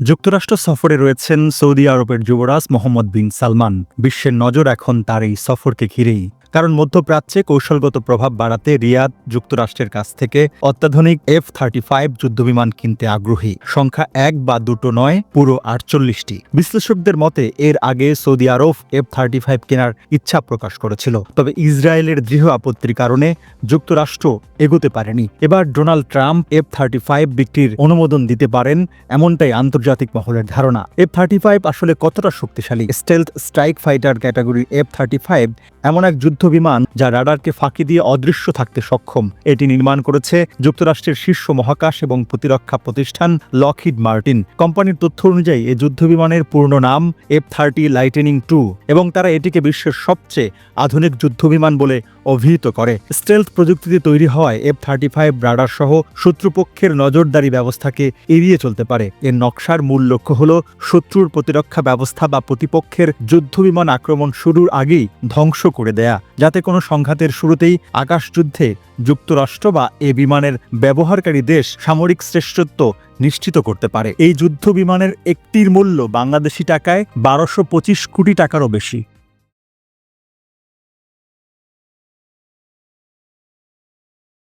যুক্তরাষ্ট্র সফরে রয়েছেন সৌদি আরবের যুবরাজ মোহাম্মদ বিন সালমান। বিশ্বের নজর এখন তার এই সফরকে ঘিরেই, কারণ মধ্যপ্রাচ্যে কৌশলগত প্রভাব বাড়াতে রিয়াদ যুক্তরাষ্ট্রের কাছ থেকে অত্যাধুনিক F-35 যুদ্ধবিমান কিনতে আগ্রহী। সংখ্যা এক বা দুটো নয়, পুরো 48টি। বিশ্লেষকদের মতে এর আগে সৌদি আরব F-35 কেনার ইচ্ছা প্রকাশ করেছিল, তবে ইসরায়েলের দৃঢ় আপত্তির কারণে যুক্তরাষ্ট্র এগোতে পারেনি। এবার ডোনাল্ড ট্রাম্প F-35 বিক্রির অনুমোদন দিতে পারেন, এমনটাই আন্তর্জাতিক মহলের ধারণা। F-35 আসলে কতটা শক্তিশালী? স্টেলথ স্ট্রাইক ফাইটার ক্যাটাগরির F-35 এমন এক যুদ্ধবিমান যা রাডারকে ফাঁকি দিয়ে অদৃশ্য থাকতে সক্ষম। এটি নির্মাণ করেছে যুক্তরাষ্ট্রের শীর্ষ মহাকাশ এবং প্রতিরক্ষা প্রতিষ্ঠান লকহিড মার্টিন। কোম্পানির তথ্য অনুযায়ী এই যুদ্ধবিমানের পূর্ণ নাম F-30 লাইটেনিং II, এবং তারা এটিকে বিশ্বের সবচেয়ে আধুনিক যুদ্ধবিমান বলে অভিহিত করে। স্টেলথ প্রযুক্তিতে তৈরি হওয়ায় F-35 রাডার সহ শত্রুপক্ষের নজরদারি ব্যবস্থাকে এড়িয়ে চলতে পারে। এর নকশার মূল লক্ষ্য হল শত্রুর প্রতিরক্ষা ব্যবস্থা বা প্রতিপক্ষের যুদ্ধবিমান আক্রমণ শুরুর আগেই ধ্বংস করে দেয়া, যাতে কোনো সংঘাতের শুরুতেই আকাশযুদ্ধে যুক্তরাষ্ট্র বা এ বিমানের ব্যবহারকারী দেশ সামরিক শ্রেষ্ঠত্ব নিশ্চিত করতে পারে। এই যুদ্ধবিমানের একটির মূল্য বাংলাদেশি টাকায় 1225 কোটি টাকারও বেশি।